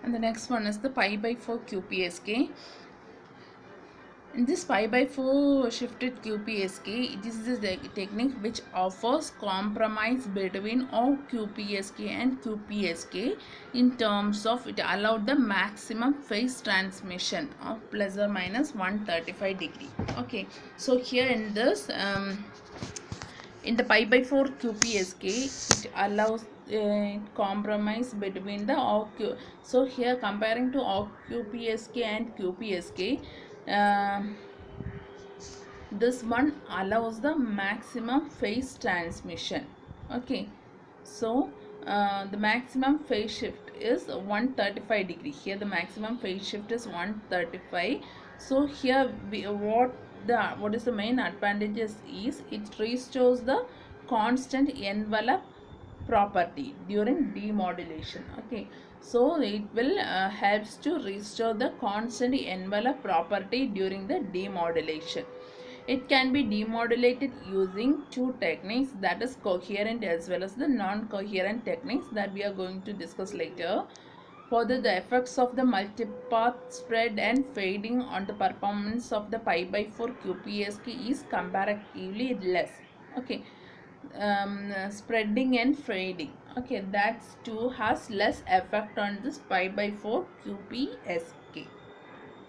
And the next one is the pi by 4 QPSK. In this pi by 4 shifted QPSK, it is the technique which offers compromise between all QPSK and QPSK in terms of it allowed the maximum phase transmission of plus or minus 135 degree. Okay, so here in this in the pi by 4 QPSK, it allows compromise between the OQ. So here comparing to OQPSK and QPSK, this one allows the maximum phase transmission. Okay, so the maximum phase shift is 135 degree. Here the maximum phase shift is 135. So here what is the main advantages is it restores the constant envelope property during demodulation. Okay, so it will helps to restore the constant envelope property during the demodulation. It can be demodulated using two techniques, that is coherent as well as the non-coherent techniques that we are going to discuss later. Further, the effects of the multipath spread and fading on the performance of the pi by 4 QPSK is comparatively less. Okay, spreading and fading. Okay, that too has less effect on this pi by 4 QPSK.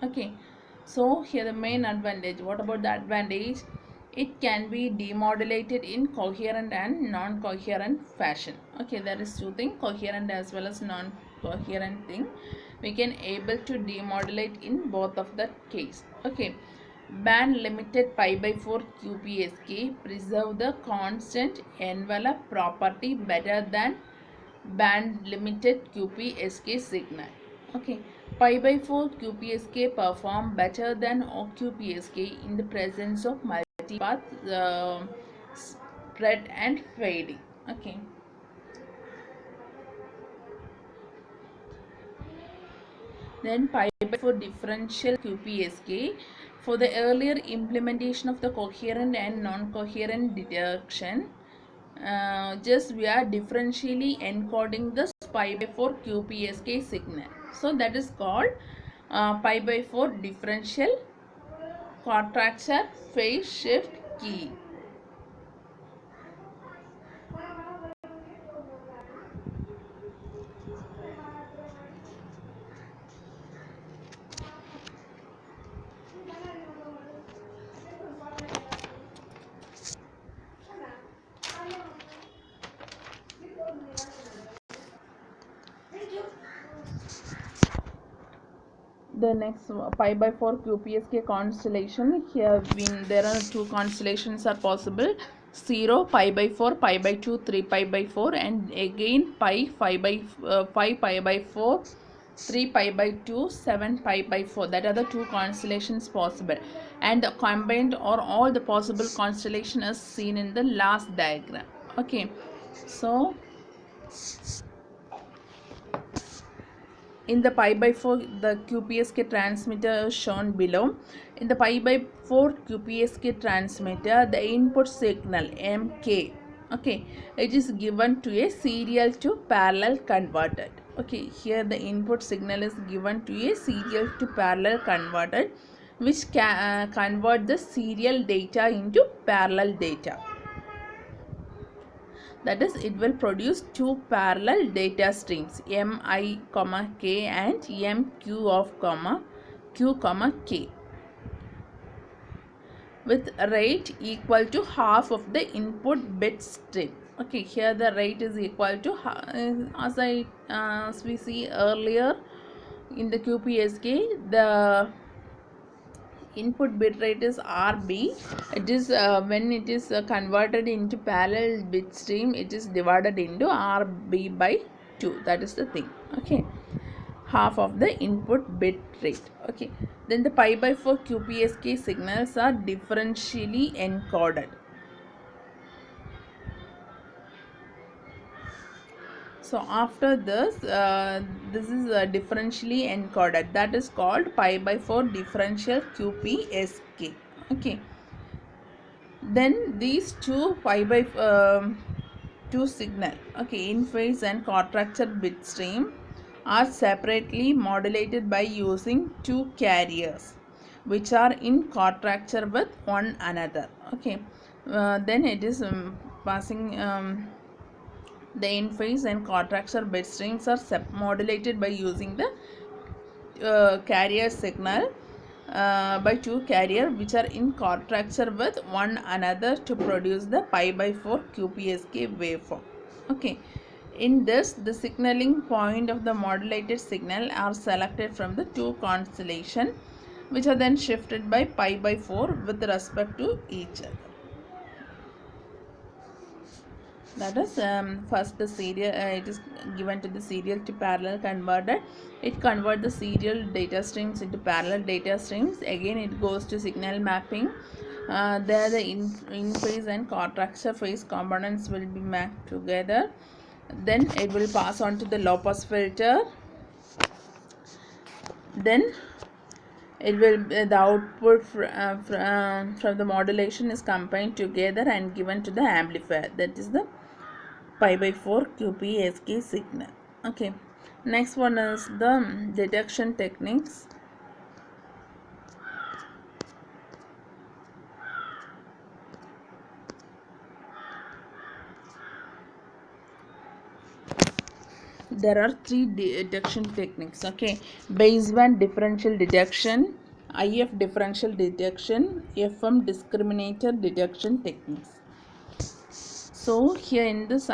Okay, so here the main advantage. What about the advantage? It can be demodulated in coherent and non-coherent fashion. Okay, there is two things, coherent as well as non-coherent thing. We can able to demodulate in both of the case. Okay, band limited pi by 4 QPSK preserve the constant envelope property better than band limited QPSK signal. Okay, pi by 4 QPSK perform better than OQPSK in the presence of multipath spread and fading. Okay. Then pi by 4 differential QPSK. For the earlier implementation of the coherent and non-coherent detection, just we are differentially encoding the pi by 4 QPSK signal. So that is called pi by 4 differential quadrature phase shift key. The next pi by 4 QPSK constellation. Here there are two constellations are possible: 0, pi by 4, pi by 2, 3 pi by 4, and again pi 5 by 5 pi by 4, 3 pi by 2, 7 pi by 4. That are the two constellations possible, and the combined or all the possible constellation is seen in the last diagram. Okay, so in the pi by 4 the QPSK transmitter is shown below. In the pi by 4 QPSK transmitter, the input signal MK, okay, it is given to a serial to parallel converter. Okay, here the input signal is given to a serial to parallel converter, which can convert the serial data into parallel data. That is, it will produce two parallel data streams, mi k and mq of q k, with rate equal to half of the input bit stream. Okay, here the rate is equal to as we see earlier in the QPSK, the input bit rate is RB. It is when it is converted into parallel bit stream, it is divided into RB by 2. That is the thing. Okay, half of the input bit rate. Okay, then the pi by 4 QPSK signals are differentially encoded. So after this, this is differentially encoded. That is called pi by 4 differential QPSK. Okay. Then these two pi by 2 signal, okay, in phase and quadrature bit stream, are separately modulated by using two carriers which are in quadrature with one another. Okay, then it is passing the in phase and quadrature bit strings are modulated by using the carrier signal by two carrier which are in quadrature with one another to produce the pi by 4 QPSK waveform. Okay, in this the signaling point of the modulated signal are selected from the two constellation which are then shifted by pi by 4 with respect to each other. That is first the serial it is given to the serial to parallel converter. It converts the serial data streams into parallel data streams. Again it goes to signal mapping. There the in phase and quadrature phase components will be mapped together. Then it will pass on to the low pass filter. Then it will the output from the modulation is combined together and given to the amplifier. That is the pi by 4 QPSK signal. Okay, next one is the detection techniques. There are three detection techniques. Okay, baseband differential detection, IF differential detection, FM discriminator detection techniques. So here in this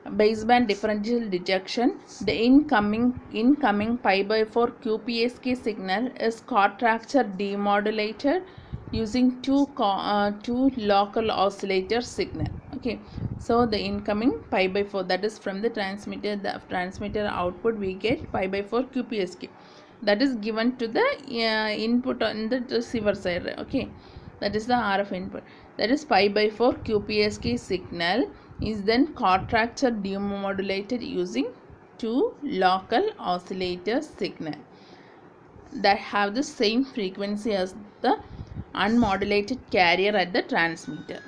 baseband differential detection, the incoming pi by 4 QPSK signal is quadrature demodulated using two local oscillator signal. Okay, so the incoming pi by 4, that is from the transmitter output we get pi by 4 QPSK, that is given to the input on the receiver side. Okay, that is the RF input, that is pi by 4 QPSK signal is then quadrature demodulated using two local oscillator signal that have the same frequency as the unmodulated carrier at the transmitter.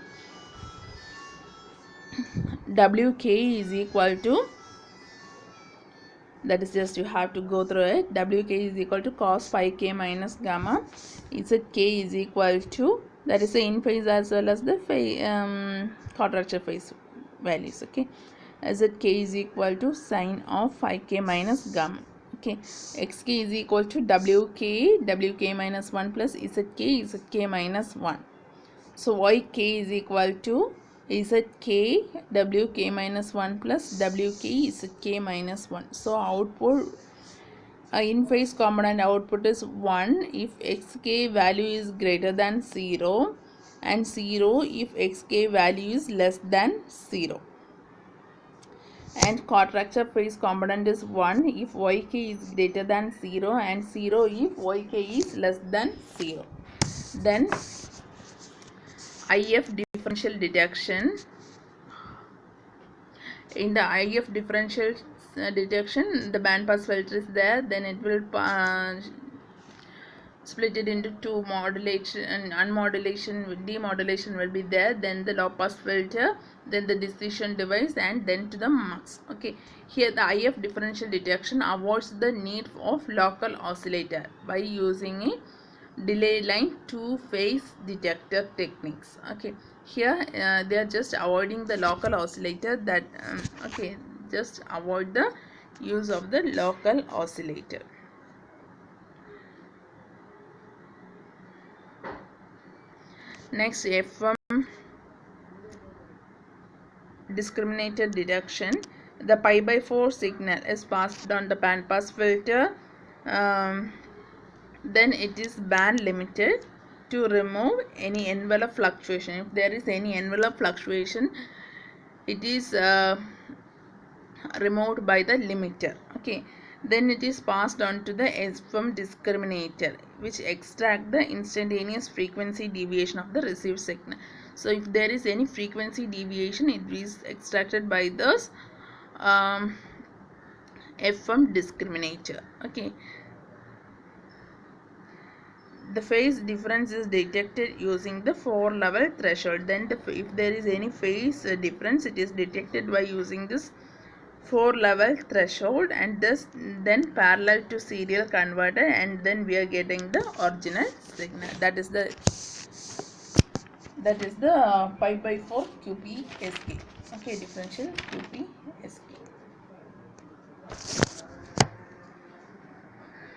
WK is equal to, that is just you have to go through it, WK is equal to cos phi k minus gamma. ZK is equal to, that is the in phase as well as the quadrature phase values. Okay, ZK is equal to sine of phi k minus gamma. Okay, XK is equal to WK minus 1 plus ZK minus 1. So YK is equal to ZK WK minus 1 plus WK ZK minus 1. So output in phase component output is 1 if XK value is greater than 0 and 0 if XK value is less than 0. And quadrature phase component is 1 if YK is greater than 0 and 0 if YK is less than 0. Then IF differential detection. In the IF differential detection, the band pass filter is there, then it will split it into two, modulation and unmodulation with demodulation will be there, then the low pass filter, then the decision device, and then to the mux. Okay, here the IF differential detection avoids the need of local oscillator by using a delay line two phase detector techniques. Okay, here they are just avoiding the local oscillator, that okay, just avoid the use of the local oscillator. Next, FM discriminator detection. The pi by 4 signal is passed on the band pass filter, then it is band limited to remove any envelope fluctuation. If there is any envelope fluctuation, it is removed by the limiter. Okay, then it is passed on to the FM discriminator, which extract the instantaneous frequency deviation of the received signal. So if there is any frequency deviation, it is extracted by this FM discriminator. Okay, the phase difference is detected using the 4-level threshold. Then if there is any phase difference, it is detected by using this 4 level threshold, and this then parallel to serial converter, and then we are getting the original signal. That is the pi by 4 QPSK. Okay, differential QPSK.